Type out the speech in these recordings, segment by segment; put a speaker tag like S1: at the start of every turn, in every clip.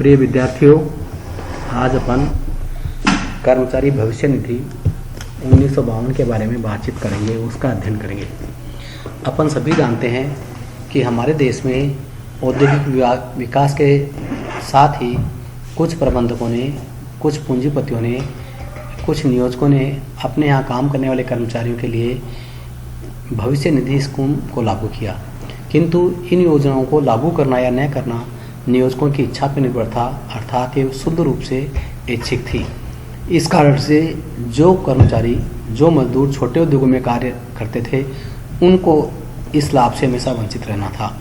S1: प्रिय विद्यार्थियों, आज अपन कर्मचारी भविष्य निधि 1952 के बारे में बातचीत करेंगे, उसका अध्ययन करेंगे। अपन सभी जानते हैं कि हमारे देश में औद्योगिक विकास के साथ ही कुछ प्रबंधकों ने, कुछ पूंजीपतियों ने, कुछ नियोजकों ने अपने यहाँ काम करने वाले कर्मचारियों के लिए भविष्य निधि स्कीम को लागू किया, किंतु इन योजनाओं को लागू करना या न करना नियोजकों की इच्छा पर निर्भर था, अर्थात ये शुद्ध रूप से ऐच्छिक थी। इस कारण से जो कर्मचारी, जो मजदूर छोटे उद्योगों में कार्य करते थे, उनको इस लाभ से हमेशा वंचित रहना था।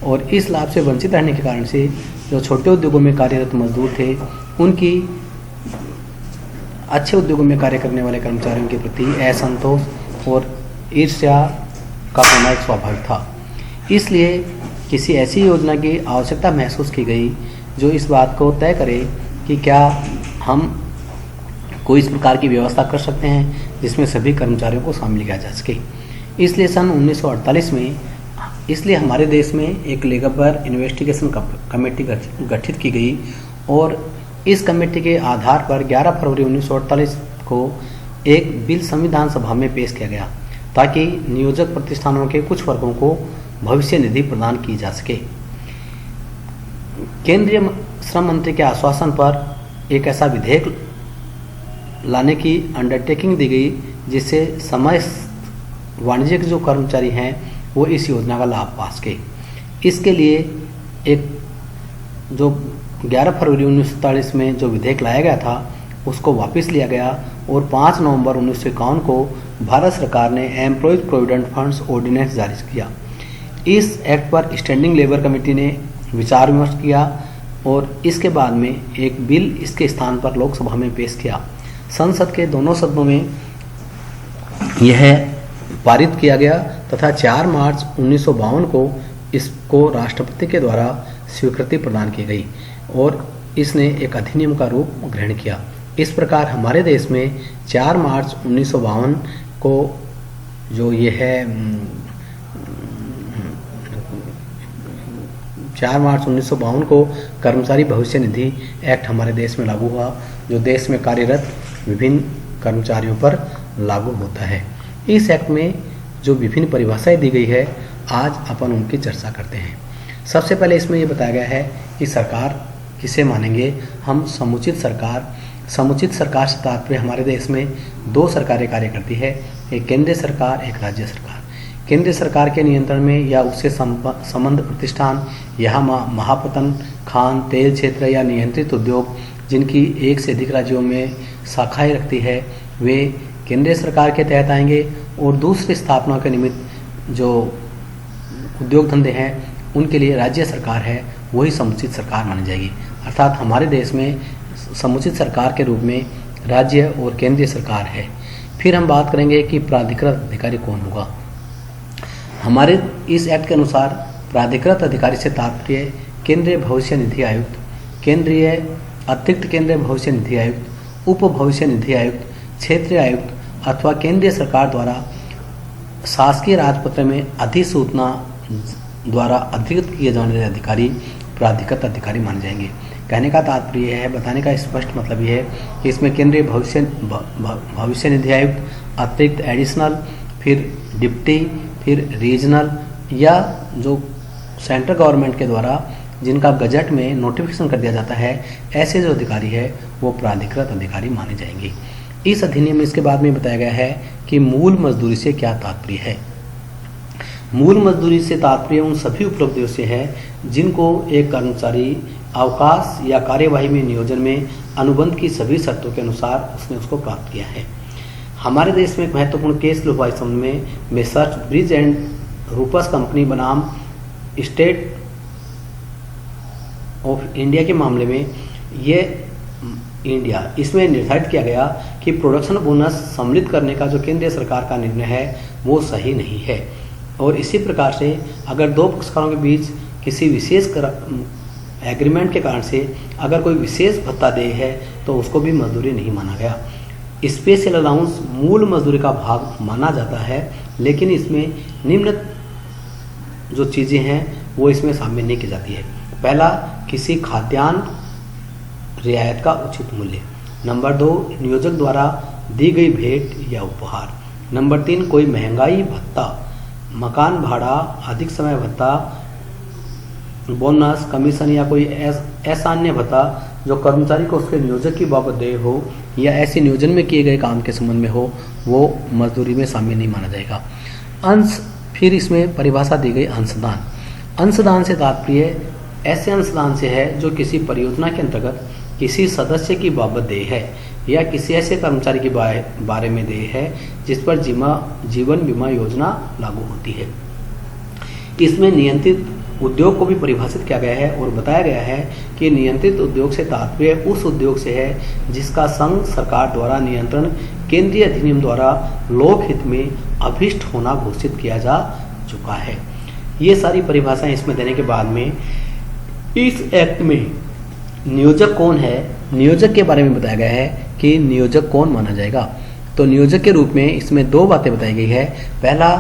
S1: और इस लाभ से वंचित रहने के कारण से जो छोटे उद्योगों में कार्यरत मजदूर थे, उनकी अच्छे उद्योगों में कार्य करने वाले कर्मचारियों के प्रति असंतोष और ईर्ष्या का होना एक स्वाभाविक था। इसलिए किसी ऐसी योजना की आवश्यकता महसूस की गई जो इस बात को तय करे कि क्या हम कोई इस प्रकार की व्यवस्था कर सकते हैं जिसमें सभी कर्मचारियों को शामिल किया जा सके। इसलिए सन 1948 में हमारे देश में एक लेबर इन्वेस्टिगेशन कमेटी गठित की गई और इस कमेटी के आधार पर 11 फरवरी 1948 को एक बिल संविधान सभा में पेश किया गया ताकि नियोजक प्रतिष्ठानों के कुछ वर्गों को भविष्य निधि प्रदान की जा सके। केंद्रीय श्रम मंत्री के आश्वासन पर एक ऐसा विधेयक लाने की अंडरटेकिंग दी गई जिससे समस्त वाणिज्यिक जो कर्मचारी हैं वो इस योजना का लाभ पा सके। इसके लिए एक जो 11 फरवरी 1947 में जो विधेयक लाया गया था उसको वापस लिया गया और 5 नवंबर 1951 को भारत सरकार ने एम्प्लॉयज प्रोविडेंट फंड्स ऑर्डिनेंस जारी किया। इस एक्ट पर स्टैंडिंग लेबर कमेटी ने विचार विमर्श किया और इसके बाद में एक बिल इसके स्थान पर लोकसभा में पेश किया। संसद के दोनों सदनों में यह पारित किया गया तथा 4 मार्च 1952 को इसको राष्ट्रपति के द्वारा स्वीकृति प्रदान की गई और इसने एक अधिनियम का रूप ग्रहण किया। इस प्रकार हमारे देश में 4 मार्च 1952 को जो ये है 4 मार्च 1952 को कर्मचारी भविष्य निधि एक्ट हमारे देश में लागू हुआ, जो देश में कार्यरत विभिन्न कर्मचारियों पर लागू होता है। इस एक्ट में जो विभिन्न परिभाषाएं दी गई है, आज अपन उनकी चर्चा करते हैं। सबसे पहले इसमें ये बताया गया है कि सरकार किसे मानेंगे हम। समुचित सरकार से तात्पर्य हमारे देश में 2 सरकारें कार्य करती है, एक केंद्रीय सरकार, एक राज्य सरकार। केंद्रीय सरकार के नियंत्रण में या उससे संबद्ध प्रतिष्ठान, यहाँ महापतन, खान, तेल क्षेत्र या नियंत्रित उद्योग जिनकी एक से अधिक राज्यों में शाखाएं रखती है, वे केंद्रीय सरकार के तहत आएंगे और दूसरी स्थापना के निमित्त जो उद्योग धंधे हैं उनके लिए राज्य सरकार है, वही समुचित सरकार मानी जाएगी। अर्थात हमारे देश में समुचित सरकार के रूप में राज्य और केंद्रीय सरकार है। फिर हम बात करेंगे कि प्राधिकृत अधिकारी कौन होगा। हमारे इस एक्ट के अनुसार प्राधिकृत अधिकारी से तात्पर्य केंद्रीय भविष्य निधि आयुक्त, केंद्रीय अतिरिक्त केंद्रीय भविष्य निधि आयुक्त, उप भविष्य निधि आयुक्त, क्षेत्रीय आयुक्त अथवा केंद्रीय सरकार द्वारा शासकीय राजपत्र में अधिसूचना द्वारा अधिकृत किए जाने वाले अधिकारी प्राधिकृत अधिकारी माने जाएंगे। कहने का तात्पर्य है, बताने का स्पष्ट मतलब यह है कि इसमें केंद्रीय भविष्य निधि आयुक्त, अतिरिक्त एडिशनल, फिर डिप्टी, फिर रीजनल या जो सेंट्रल गवर्नमेंट के द्वारा जिनका गजट में नोटिफिकेशन कर दिया जाता है, ऐसे जो अधिकारी है वो प्राधिकृत अधिकारी माने जाएंगे। इस अधिनियम में इसके बाद में बताया गया है कि मूल मजदूरी से क्या तात्पर्य है। मूल मजदूरी से तात्पर्य उन सभी उपलब्धियों से है जिनको एक कर्मचारी अवकाश या कार्यवाही में नियोजन में अनुबंध की सभी शर्तों के अनुसार उसने उसको प्राप्त किया है। हमारे देश में एक महत्वपूर्ण केस हुआ इस संबंध में मेसर्स ब्रिज एंड रूपस कंपनी बनाम स्टेट ऑफ इंडिया के मामले में इसमें निर्धारित किया गया कि प्रोडक्शन बोनस सम्मिलित करने का जो केंद्रीय सरकार का निर्णय है वो सही नहीं है और इसी प्रकार से अगर 2 पक्षकारों के बीच किसी विशेष एग्रीमेंट के कारण से अगर कोई विशेष भत्ता देय है तो उसको भी मजदूरी नहीं माना गया। स्पेशल अलाउंस मूल मजदूरी का भाग माना जाता है, लेकिन इसमें निम्न जो चीज़ें हैं वो इसमें शामिल नहीं की जाती है। पहला, किसी खाद्यान्न रियायत का उचित मूल्य। नंबर 2, नियोजक द्वारा दी गई भेंट या उपहार। नंबर 3, कोई महंगाई भत्ता, मकान भाड़ा, अधिक समय भत्ता, बोनस, कमीशन या कोई ऐसा अन्य भत्ता जो कर्मचारी को उसके नियोजक की बाबत देय हो या ऐसे नियोजन में किए गए काम के संबंध में हो, वो मजदूरी में शामिल नहीं माना जाएगा। अंश, फिर इसमें परिभाषा दी गई अंशदान। अंशदान से तात्पर्य ऐसे अंशदान से है जो किसी परियोजना के अंतर्गत किसी सदस्य की बाबत देय है या किसी ऐसे कर्मचारी के बारे में देय है जिस पर जीवन बीमा योजना लागू होती है। इसमें नियंत्रित उद्योग को भी परिभाषित किया गया है और बताया गया है कि नियंत्रित उद्योग से तात्पर्य उस उद्योग से है जिसका संघ सरकार द्वारा नियंत्रण केंद्रीय अधिनियम द्वारा लोकहित में अभिष्ट होना घोषित किया जा चुका है। ये सारी परिभाषाएं इसमें देने के बाद में इस एक्ट में नियोजक कौन है, नियोजक के बारे में बताया गया है कि नियोजक कौन माना जाएगा। तो नियोजक के रूप में इसमें 2 बातें बताई गई है। पहला,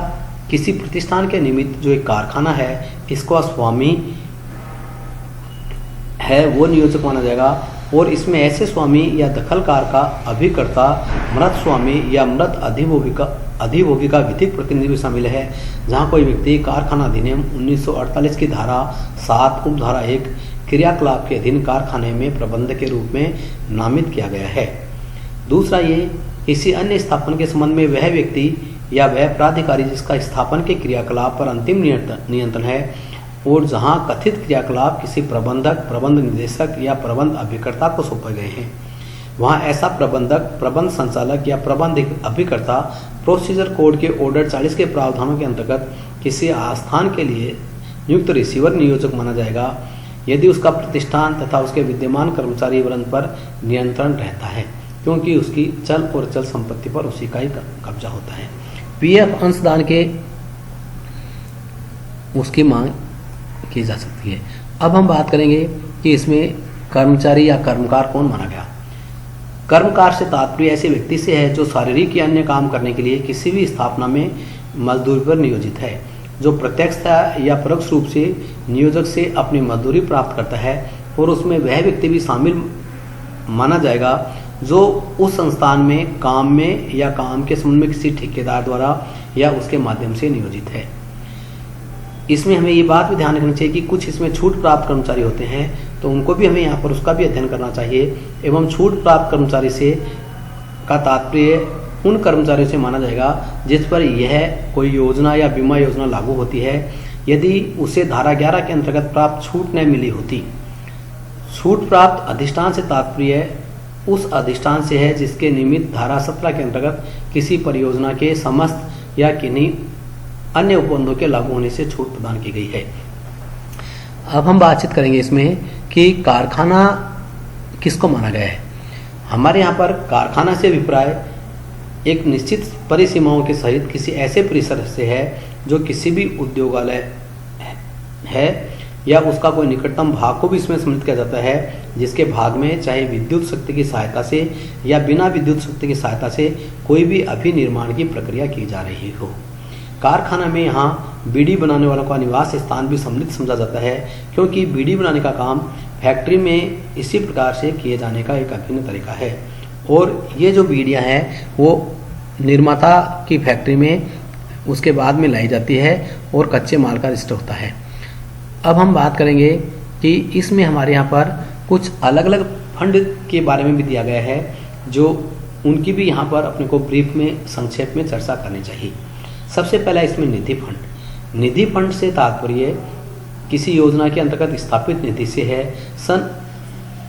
S1: किसी प्रतिष्ठान के निमित्त जो एक कारखाना है इसका स्वामी है वो नियोजक माना जाएगा और इसमें ऐसे स्वामी या दखलकार का अभिकर्ता, मृत स्वामी या मृत अधिभोगी का विधिक प्रतिनिधि भी शामिल है। जहां कोई व्यक्ति कारखाना अधिनियम 1948 की धारा 7 उपधारा 1 क्रियाकलाप के अधीन कारखाने में प्रबंधक के रूप में नामित किया गया है। दूसरा, ये किसी अन्य स्थापन के संबंध में वह व्यक्ति या वह प्राधिकारी जिसका स्थापन के क्रियाकलाप पर अंतिम नियंत्रण है और जहां कथित क्रियाकलाप किसी प्रबंधक, प्रबंध निदेशक या प्रबंध अभिकर्ता को सौंपे गए हैं, वहां ऐसा प्रबंधक, प्रबंध संचालक या प्रबंध अभिकर्ता प्रोसीजर कोड के ऑर्डर 40 के प्रावधानों के अंतर्गत किसी आस्थान के लिए नियुक्त रिसीवर नियोजक माना जाएगा यदि उसका प्रतिष्ठान तथा उसके विद्यमान कर्मचारी वृंद पर नियंत्रण रहता है, क्योंकि उसकी चल और चल संपत्ति पर उसी का ही कब्जा होता है। पीएफ अंशदान के उसकी मांग की जा सकती है। अब हम बात करेंगे कि इसमें कर्मचारी या कर्मकार कौन माना गया। कर्मकार से तात्पर्य ऐसे व्यक्ति से है जो शारीरिक या अन्य काम करने के लिए किसी भी स्थापना में मजदूरी पर नियोजित है, जो प्रत्यक्षता या परोक्ष रूप से नियोजक से अपनी मजदूरी प्राप्त करता है और उसमें वह व्यक्ति भी शामिल माना जाएगा जो उस संस्थान में काम में या काम के संबंध में किसी ठेकेदार द्वारा या उसके माध्यम से नियोजित है। इसमें हमें ये बात भी ध्यान रखनी चाहिए कि कुछ इसमें छूट प्राप्त कर्मचारी होते हैं, तो उनको भी हमें यहाँ पर उसका भी अध्ययन करना चाहिए। एवं छूट प्राप्त कर्मचारी से का तात्पर्य उन कर्मचारियों से माना जाएगा जिस पर यह कोई योजना या बीमा योजना लागू होती है यदि उसे धारा 11 के अंतर्गत प्राप्त छूट न मिली होती। छूट प्राप्त अधिष्ठान से तात्पर्य उस अधिष्ठान से है जिसके निमित्त धारा 17 के अंतर्गत किसी परियोजना के समस्त या किन्हीं अन्य उपबंधों के लागू होने से छूट प्रदान की गई है। अब हम बातचीत करेंगे इसमें कि कारखाना किसको माना गया है। हमारे यहाँ पर कारखाना से अभिप्राय एक निश्चित परिसीमाओं के सहित किसी ऐसे परिसर से है जो किसी भी उद्योगालय है या उसका कोई निकटतम भाग को भी इसमें सम्मिलित किया जाता है जिसके भाग में चाहे विद्युत शक्ति की सहायता से या बिना विद्युत शक्ति की सहायता से कोई भी अभिनिर्माण की प्रक्रिया की जा रही हो। कारखाना में यहाँ बीड़ी बनाने वालों का निवास स्थान भी सम्मिलित समझा जाता है क्योंकि बीड़ी बनाने का काम फैक्ट्री में इसी प्रकार से किए जाने का एक अभिन्न तरीका है और ये जो बीड़ियाँ हैं वो निर्माता की फैक्ट्री में उसके बाद में लाई जाती है और कच्चे माल का रजिस्टर होता है। अब हम बात करेंगे कि इसमें हमारे यहाँ पर कुछ अलग अलग फंड के बारे में भी दिया गया है जो उनकी भी यहाँ पर अपने को ब्रीफ में संक्षेप में चर्चा करनी चाहिए। सबसे पहला इसमें निधि फंड। निधि फंड से तात्पर्य किसी योजना के अंतर्गत स्थापित निधि से है। सन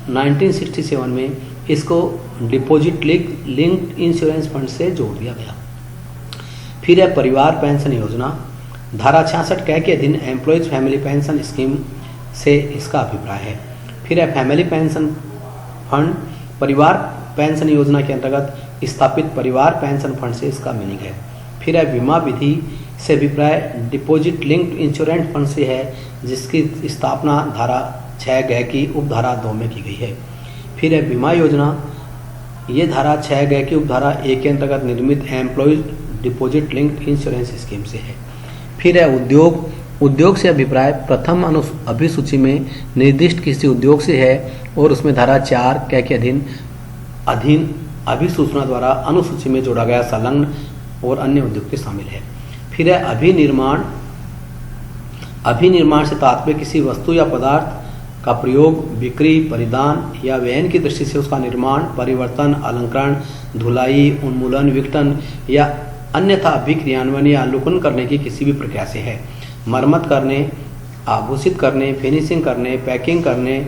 S1: 1967 में इसको डिपॉजिट लिंक्ड इंश्योरेंस फंड से जोड़ दिया गया। फिर है परिवार पेंशन योजना। धारा 66 क के अधीन एम्प्लॉयज फैमिली पेंशन स्कीम से इसका अभिप्राय है। फिर है फैमिली पेंशन फंड। परिवार पेंशन योजना के अंतर्गत स्थापित परिवार पेंशन फंड से इसका मीनिंग है। फिर है बीमा विधि से अभिप्राय डिपॉजिट लिंक्ड इंश्योरेंस फंड से है जिसकी स्थापना धारा 6 ग की उपधारा 2 में की गई है। फिर है बीमा योजना। ये धारा 6 ग की उपधारा 1 के अंतर्गत निर्मित employees deposit linked insurance scheme से है। फिर है उद्योग। उद्योग से अभिप्राय प्रथम अभिसूची में निर्दिष्ट किसी उद्योग से है और उसमें धारा 4 के अधीन अभिसूचना द्वारा अनुसूची में जोड़ा गया संलग्न और अन्य उद्योग शामिल है। फिर है अभिनिर्माण। अभिनिर्माण से तात्पर्य किसी वस्तु या पदार्थ का प्रयोग, बिक्री, परिधान या व्ययन की दृष्टि से उसका निर्माण, परिवर्तन, अलंकरण, धुलाई, उन्मूलन, विघटन या अन्यथा अभिक्रियान्वयन या अवलोकन करने की किसी भी प्रक्रिया से है। मरम्मत करने, आभूषित करने, फिनिशिंग करने, पैकिंग करने,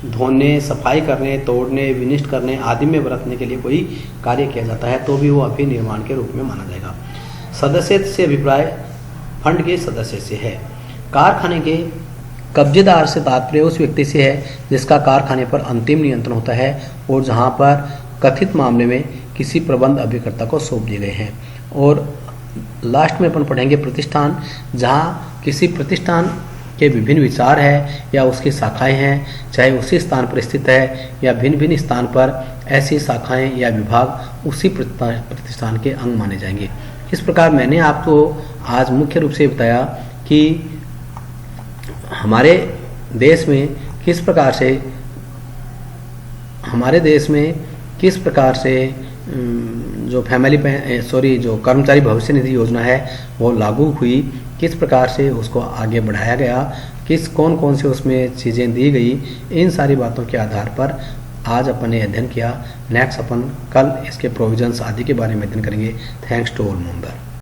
S1: धोने, सफाई करने, तोड़ने, विनिष्ट करने आदि में बरतने के लिए कोई कार्य किया जाता है तो भी वो अभिनिर्माण के रूप में माना जाएगा। सदस्य से अभिप्राय फंड के सदस्य से है। कारखाने के कब्जेदार से तात्पर्य उस व्यक्ति से है जिसका कारखाने पर अंतिम नियंत्रण होता है और जहां पर कथित मामले में किसी प्रबंध अभिकर्ता को सौंप दिए गए हैं। और लास्ट में अपन पढ़ेंगे प्रतिष्ठान, जहां किसी प्रतिष्ठान के विभिन्न विचार है या उसकी शाखाएं हैं, चाहे उसी स्थान पर स्थित है या भिन्न भिन्न स्थान पर ऐसी शाखाएं या विभाग उसी प्रतिष्ठान के अंग माने जाएंगे। इस प्रकार मैंने आपको आज मुख्य रूप से बताया कि हमारे देश में किस प्रकार से जो कर्मचारी भविष्य निधि योजना है वो लागू हुई, किस प्रकार से उसको आगे बढ़ाया गया, कौन कौन से उसमें चीज़ें दी गई, इन सारी बातों के आधार पर आज अपन ने अध्ययन किया। नेक्स्ट अपन कल इसके प्रोविजंस आदि के बारे में अध्ययन करेंगे। Thanks to all member.